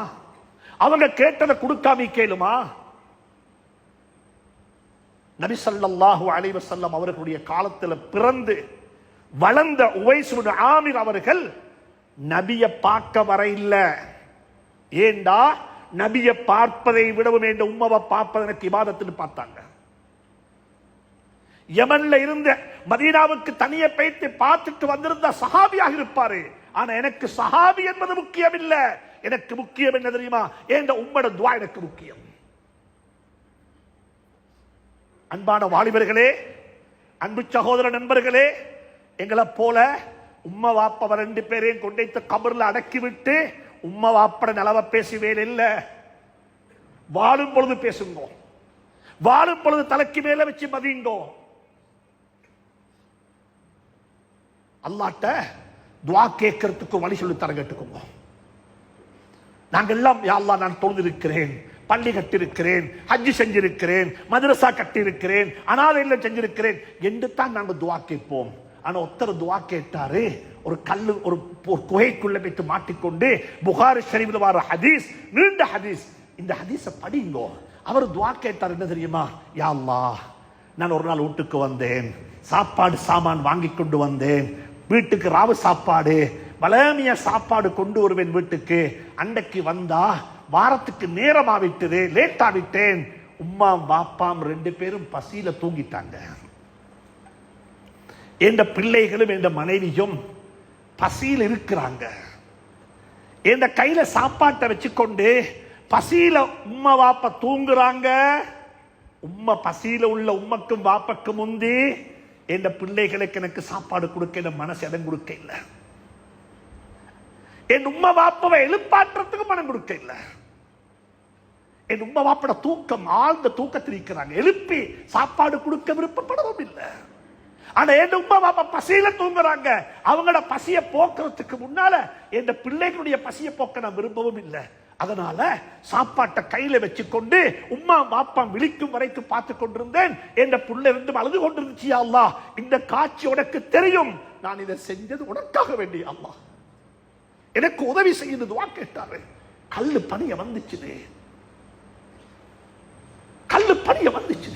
Speaker 1: அவங்க கேட்டதை கொடுக்காம கேளுமா? நபி ஸல்லல்லாஹு அலைஹி வஸல்லம் அவர்களுடைய காலத்துல பிறந்து வளர்ந்த உவைஸ் இப்னு ஆமிர் அவர்கள் நபியை பார்க்க வர இல்ல. ஏண்டா நபியை பார்ப்பதை விடவும் என்ற உம்மவை பார்ப்பதை எனக்கு இபாதத்துன்னு பார்த்தாங்க. யமன்ல இருந்த மதீனாவுக்கு தனியே போயிட்டு பார்த்துட்டு வந்திருந்த சஹாபியாக இருப்பாரு. ஆனா எனக்கு சஹாபி என்பது முக்கியம் இல்ல. எனக்கு முக்கியம் என்ன தெரியுமா? என்ற உம்மோட துஆ எனக்கு முக்கியம். அன்பான வாலிபர்களே, அன்பு சகோதர நண்பர்களே, எங்களை போல உம்ம வாப்ப 2 பேரையும் கொண்டைத்து கபர்ல அடக்கிவிட்டு உம்ம வாப்பட நிலவை பேசுவேன் இல்ல. வாழும் பொழுது பேசுங்கோ, வாழும் பொழுது தலைக்கு மேல வச்சு மதியுங்கோ. அல்லாஹ்ட்ட துஆ கேட்கறதுக்கு வழி சொல்லி தர கேட்டுக்கோங்க. நாங்கள் எல்லாம் யா அல்லாஹ், நான் தொழுதிருக்கிறேன், பள்ளி கட்டிருக்கிறேன், ஹஜ் செஞ்சிருக்கிறேன், மதரசா கட்டிருக்கிறேன், அனாதை இல்லம் செஞ்சிருக்கிறேன் என்று தான் நாங்கள் துஆ கேட்போம். ஆனா ஒருத்தர் துஆ கேட்டாரு, ஒரு கல்லு ஒரு குகைக்குள்ள போயிட்டு மாட்டிக்கொண்டு, புகாரி ஷரீஃபில் வர ஹதீஸ், நீண்ட ஹதீஸ், இந்த ஹதீஸை படிங்கோ. அவர் துஆ கேட்டார், என்ன தெரியுமா? யா அல்லாஹ், நான் ஒரு நாள் வீட்டுக்கு வந்தேன், சாப்பாடு சாமான் வாங்கி கொண்டு வந்தேன், வீட்டுக்கு ராவு சாப்பாடு வளமைய சாப்பாடு கொண்டு வருவேன் வீட்டுக்கு. அன்றைக்கு வந்தா வாரத்துக்கு நேரமாவிட்டது, லேட் ஆவிட்டேன். உம்மா பாப்பாம் 2 பேரும் பசியில தூங்கிட்டாங்க. என்ற பிள்ளைகளும் என்ற மனைவியும் பசியில் இருக்கிறாங்க. என்ற கையில சாப்பாட்டை வச்சுக்கொண்டு பசியில உம்மா வாப்பா தூங்குறாங்க. உம்மா பசியில உள்ள உம்மக்கும் வாப்பக்கும் முந்தி என்ற பிள்ளைகளுக்கு எனக்கு சாப்பாடு கொடுக்க என் மனசு இடம் கொடுக்க இல்லை. என் உம்மா வாப்பாவை எழுப்பாற்றத்துக்கு மனம் கொடுக்க இல்லை.
Speaker 2: என் உம்மா வாப்பட தூக்கம், ஆழ்ந்த தூக்கத்தில் இருக்கிறாங்க. எழுப்பி சாப்பாடு கொடுக்க விருப்பப்படவும் இல்லை. ஆனா என் உம்மா பாப்பா பசியில தூங்குறாங்க. அவங்களோட பசிய போக்குறதுக்கு முன்னால என் பிள்ளைகளுடைய பசிய போக்க நான் விரும்பவும் இல்லை. அதனால சாப்பாட்டை கையில வச்சு கொண்டு உம்மா பாப்பா விழிக்கும் வரைக்கும் பார்த்து கொண்டிருந்தேன். என் பிள்ளை இருந்து அழுது கொண்டிருந்துச்சு. அல்லாஹ், இந்த காட்சி உனக்கு தெரியும், நான் இதை செஞ்சது உனக்காக வேண்டிய அல்லாஹ், எனக்கு உதவி செய்யுது துவா கேட்டாரு. கல்லு பணிய வந்துச்சு, கல்லு பணிய வந்துச்சு.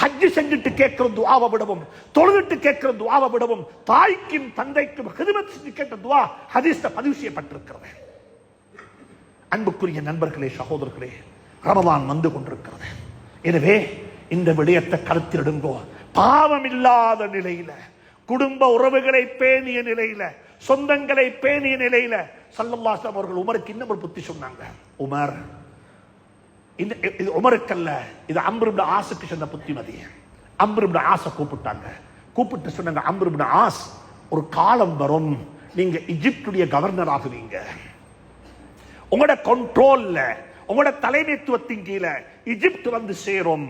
Speaker 2: ஹஜ் செஞ்சுட்டு கேட்கிற துஆவை விடவும், தொழுதுட்டு கேட்கிற துஆவை விடவும், தாய்க்கும் தந்தைக்கும் ஹிதமத் செஞ்சு கேட்ட துஆ ஹதீஸ்ல பதிவு செய்யப்பட்டிருக்கிறது. அன்புக்குரிய நண்பர்களே, சகோதரர்களே, ரமலான் வந்து கொண்டிருக்கிறது. எனவே இந்த விடயத்தை கருத்திடுங்கோ. பாவம் இல்லாத நிலையில, குடும்ப உறவுகளை பேணிய நிலையில, சொந்தங்களை பேணிய நிலையில ஸல்லல்லாஹு அலைஹி வஸல்லம் அவர்கள் உமருக்கு இன்னும் ஒரு புத்தி சொன்னாங்க. உமர், இது உமருக்கல்ல, இது அம்ர் இப்னு ஆஸுக்கு சொன்ன புத்திமதி. அம்ர் இப்னு ஆஸை கூப்பிட்டாங்க. கூப்பிட்டு சொன்னாங்க, அம்ர் இப்னு ஆஸ், ஒரு காலம் வரும் நீங்க எகிப்துடைய கவர்னர் ஆகுவீங்க. உங்களோட கண்ட்ரோல்ல, உங்களோட தலைமைத்துவத்தின் கீழே எகிப்து வந்து சேரும்.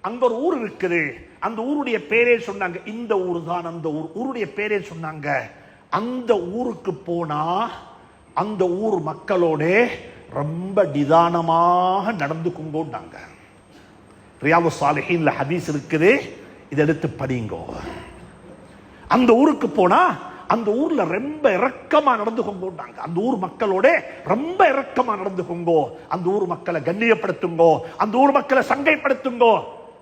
Speaker 2: அங்க ஒரு ஊர் இருக்குது, அந்த ஊருடைய பேரே சொன்னாங்க, இந்த ஊர் தான் அந்த ஊருடைய பேரே சொன்னாங்க. அந்த ஊருக்கு போனா அந்த ஊர் மக்களோட ரொம்ப நிதானமாக நடந்து கொண்டாங்க. ரியாதுஸ் ஸாலிஹீன்ல ஹதீஸ் இருக்குது, இதை எடுத்து படிங்கோ. அந்த ஊருக்கு போனா அந்த ஊர்ல ரொம்ப இரக்கமா நடந்து கொண்டாங்க. அந்த ஊர் மக்களோட ரொம்ப இரக்கமா நடந்து கொங்கோ. அந்த ஊர் மக்களை கண்ணியப்படுத்துங்கோ, அந்த ஊர் மக்களை சங்கைப்படுத்துங்கோ.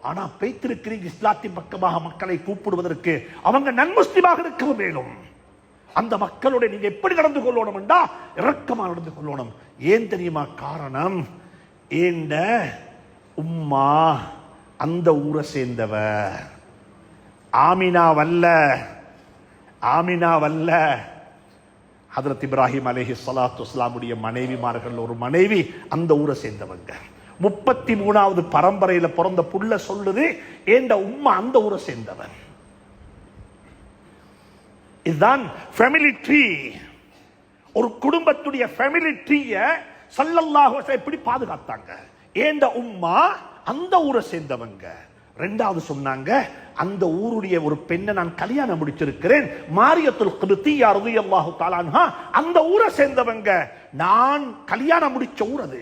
Speaker 2: ஆனா பேய்த்திருக்கிறீங்க இஸ்லாத்தின் பக்கமாக மக்களை கூப்பிடுவதற்கு, அவங்க நன்முஸ்லிமாக இருக்க வேணும். அந்த மக்களோட நீங்க எப்படி நடந்து கொள்ளணும் என்றா இரக்கமா நடந்து கொள்ளணும். ஏன் தெரியுமா காரணம்? ஏண்ட உம்மா அந்த ஊரை சேர்ந்தவ, ஆமினா வல்ல, ஆமினா வல்ல. ஹஜ்ரத் இப்ராஹிம் அலைஹிஸ்ஸலாத்து வஸ்ஸலாமுடைய மனைவிமார்கள் ஒரு மனைவி அந்த ஊரை சேர்ந்தவங்க. 33வது பரம்பரையில பிறந்த புள்ள சொல்லுது, ஏண்ட உம்மா அந்த ஊரை சேர்ந்தவன். இதுதான் ஃபேமிலி ட்ரீ. ஒரு குடும்பத்துடைய ஃபேமிலி ட்ரீய ஸல்லல்லாஹு அலைஹி வஸல்லம் எப்படி பாதுகாத்தாங்க? ஏண்ட உம்மா அந்த ஊரை சேர்ந்தவங்க. ரெண்டாவது சொன்னாங்க, அந்த ஊருடைய ஒரு பெண்ணை நான் கல்யாணம் முடிச்சிருக்கிறேன், மாரியத்துல் கிப்திய்யா ரலியல்லாஹு தஆலா அன்ஹா, அந்த ஊரை சேர்ந்தவங்க. நான் கல்யாணம் முடிச்ச ஊர் அது.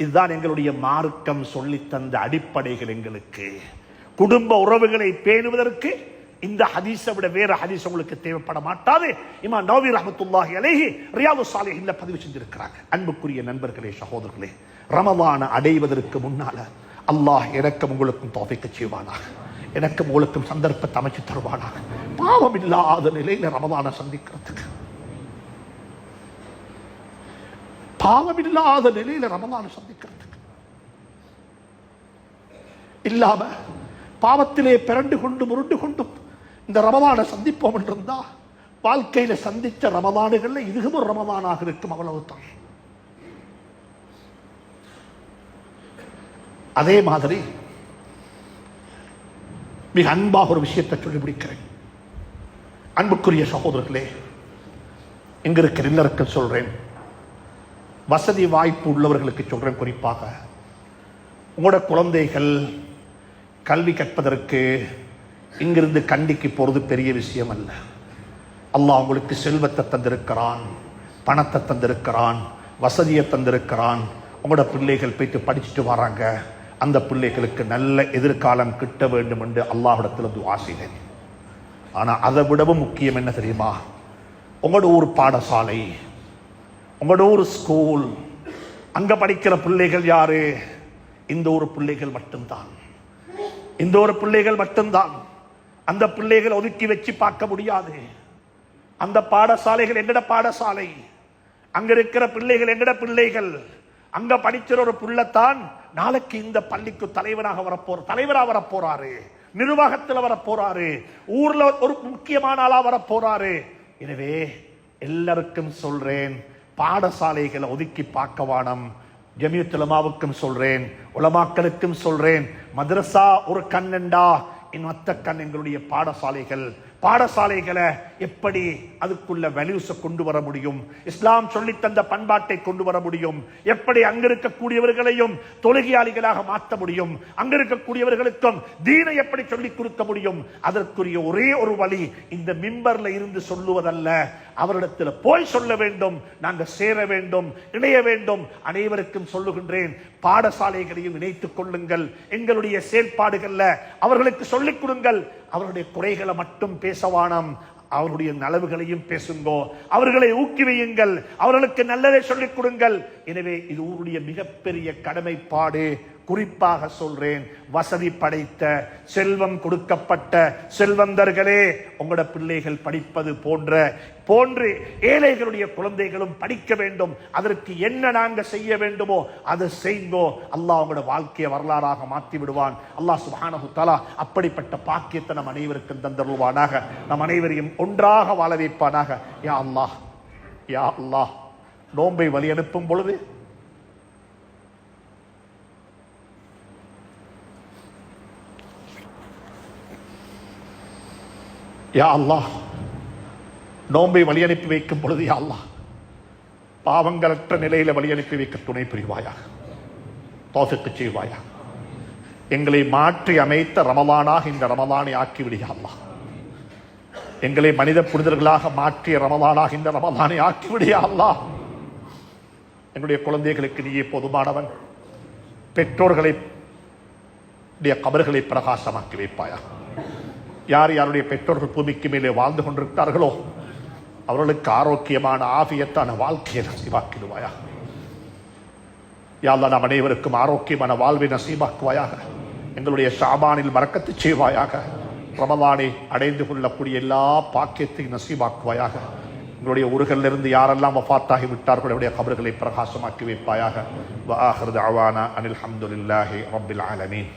Speaker 2: இதுதான் எங்களுடைய மார்க்கம் சொல்லி தந்த அடிப்படைகள். எங்களுக்கு குடும்ப உறவுகளை பேணுவதற்கு இந்த ஹதீஸை விட வேற ஹதீஸ் உங்களுக்கு தேவைப்பட மாட்டாது. இமாம் நவவி ரஹ்மத்துல்லாஹி அலைஹி ரியாதுஸ் ஸாலிஹீன்ல பதிவு செஞ்சிருக்கிறாங்க. அன்புக்குரிய நண்பர்களே, சகோதரர்களே, ரமலான அடைவதற்கு முன்னால அல்லாஹ் எனக்கும் உங்களுக்கும் தௌஃபீக் செய்வானாக, எனக்கும் உங்களுக்கும் சந்தர்ப்பத்தை அமைச்சு தருவானாக. பாவம் இல்லாத நிலையில ரமலான சந்திக்கிறதுக்கு, பாவம் இல்லாத நிலையில ரமலான சந்திக்கிறதுக்கு இல்லாம பாவத்திலே பிறண்டு கொண்டு முருண்டு கொண்டும் இந்த ரமலான சந்திப்போம் என்றிருந்தா வாழ்க்கையில சந்திச்ச ரமலானுகள்ல இதுவும் ஒரு ரமலானாக இருக்கும். அவ்வளவுதான். அதே மாதிரி மிக அன்பாக ஒரு விஷயத்தை சொல்லி முடிக்கிறேன். அன்புக்குரிய சகோதரர்களே, இங்க இருக்கிற எல்லாருக்கும் சொல்றேன், வசதி வாய்ப்பு உள்ளவர்களுக்கு சொல்றேன், குறிப்பாக உங்களோட குழந்தைகள் கல்வி கற்பதற்கு இங்கிருந்து கண்டிக்கு போறது பெரிய விஷயம் அல்ல. அல்லாஹ் உங்களுக்கு செல்வத்தை தந்திருக்கிறான், பணத்தை தந்திருக்கிறான், வசதியை தந்திருக்கிறான். உங்களோட பிள்ளைகள் போயிட்டு படிச்சுட்டு வராங்க, அந்த பிள்ளைகளுக்கு நல்ல எதிர்காலம் கிட்ட வேண்டும் என்று அல்லாஹ்விடத்தில் துஆ செய்தேன். ஆனா அதை விடவும் முக்கியம் என்ன தெரியுமா? உங்களோட ஊர் பாடசாலை, உங்களோட ஊர் ஸ்கூல், அங்க படிக்கிற பிள்ளைகள் யாரு? இந்த ஒரு பிள்ளைகள் மட்டும்தான், இந்த ஒரு பிள்ளைகள் மட்டும்தான். அந்த பிள்ளைகள் ஒதுக்கி வச்சு பார்க்க முடியாது. அந்த பாடசாலைகள் எங்கட பாடசாலை, அங்க இருக்கிற பிள்ளைகள் எங்கட பிள்ளைகள். அங்க படிக்கிற ஒரு புள்ளத்தான் நாளைக்கு இந்த பள்ளிக்கு தலைவராக வரப்போறாரு, நிர்வாகத்தில் வரப்போறாரு, ஊர்ல ஒரு முக்கியமான ஆளா வரப்போறாரு. எனவே எல்லாருக்கும் சொல்றேன், பாடசாலைகளை ஒதுக்கி பார்க்க வானம். ஜமியத்துல் உலமாவுக்கும் சொல்றேன், உலமாக்களுக்கும் சொல்றேன், மதரசா ஒரு கண்ணண்டா, மற்ற கண் எங்களுடைய பாடசாலைகள். பாடசாலைகளை எப்படி அதுக்குள்ள வேல்யூஸ கொண்டு வர முடியும், இஸ்லாம் சொல்லித் தந்த பண்பாட்டை கொண்டு வர முடியும், எப்படி அங்க இருக்கக்கூடியவர்களையும் தொழுகையாளிகளாக மாற்ற முடியும், அங்க இருக்கக்கூடியவர்களுக்கும் தீனை எப்படி சொல்லிக் கொடுக்க முடியும், அதற்குரிய ஒரே ஒரு வழி இந்த மிம்பர்ல இருந்து சொல்லுவதல்ல, அவரிடத்தில் போய் சொல்ல வேண்டும். நாங்கள் சேர வேண்டும், இணைய வேண்டும். அனைவருக்கும் சொல்லுகின்றேன், பாடசாலைகளையும் இணைத்துக் கொள்ளுங்கள். எங்களுடைய செயல்பாடுகள்ல அவர்களுக்கு சொல்லிக் கொடுங்கள். அவருடைய குறைகளை மட்டும் பேசவானம், அவருடைய நலவுகளையும் பேசுங்கோ, அவர்களை ஊக்குவியுங்கள், அவர்களுக்கு நல்லதை சொல்லிக் கொடுங்கள். எனவே இது ஊருடைய மிகப்பெரிய கடமைப்பாடு. குறிப்பாக சொல்றேன், வசதி படைத்த செல்வம் கொடுக்கப்பட்ட செல்வந்தர்களே, உங்களோட பிள்ளைகள் படிப்பது போன்று ஏழைகளுடைய குழந்தைகளும் படிக்க வேண்டும். அதற்கு என்ன நாங்க செய்ய வேண்டுமோ அதை செய்யுங்கோ. அல்லாஹ் உங்களோட வாழ்க்கையை வரலாறாக மாற்றி விடுவான். அல்லாஹ் சுப்ஹானஹு தஆலா அப்படிப்பட்ட பாக்கியத்தை நம் அனைவருக்கும் தந்தருள்வானாக. நம் அனைவரையும் ஒன்றாக வாழ வைப்பானாக. யா அல்லாஹ், யா அல்லாஹ், நோன்பை வழி அனுப்பும் பொழுது யா அல்லாஹ், நோன்பை வழி அனுப்பி வைக்கும் பொழுது யா அல்லாஹ், பாவங்களற்ற நிலையில வழி அனுப்பி வைக்க துணை புரிவாயாக, தௌஃபீக் செய்வாயாக. எங்களை மாற்றி அமைத்த ரமலானாக இந்த ரமலானை ஆக்கிவிடியா அல்லாஹ். எங்களை மனித புனிதர்களாக மாற்றிய ரமலானாக இந்த ரமலானை ஆக்கிவிடியா அல்லாஹ். என்னுடைய குழந்தைகளுக்கு நீயே போதுமானவன். பெற்றோர்களை கபர்களை பிரகாசமாக்கி வைப்பாயா. யார் யாருடைய பெற்றோர்கள் பூமிக்கு மேலே வாழ்ந்து கொண்டிருக்கிறார்களோ அவர்களுக்கு ஆரோக்கியமான ஆபியத்தான வாழ்க்கையை நசீபாக்கிடுவாயா. யா அல்லாஹ், நம் அனைவருக்கும் ஆரோக்கியமான வாழ்வை நசீபாக்குவாயாக. எங்களுடைய ஷாபானில் பரக்கத்து செய்வாயாக. ரமலானை அடைந்து கொள்ளக்கூடிய எல்லா பாக்கியத்தையும் நசீபாக்குவாயாக. எங்களுடைய ஊர்களிலிருந்து யாரெல்லாம் வஃபாத்தாகி விட்டார்களோ அவருடைய கபர்களை பிரகாசமாக்கி வைப்பாயாக. வ ஆகிரு தஅவானா அனில் ஹம்துலில்லாஹி ரப்பில் ஆலமீன்.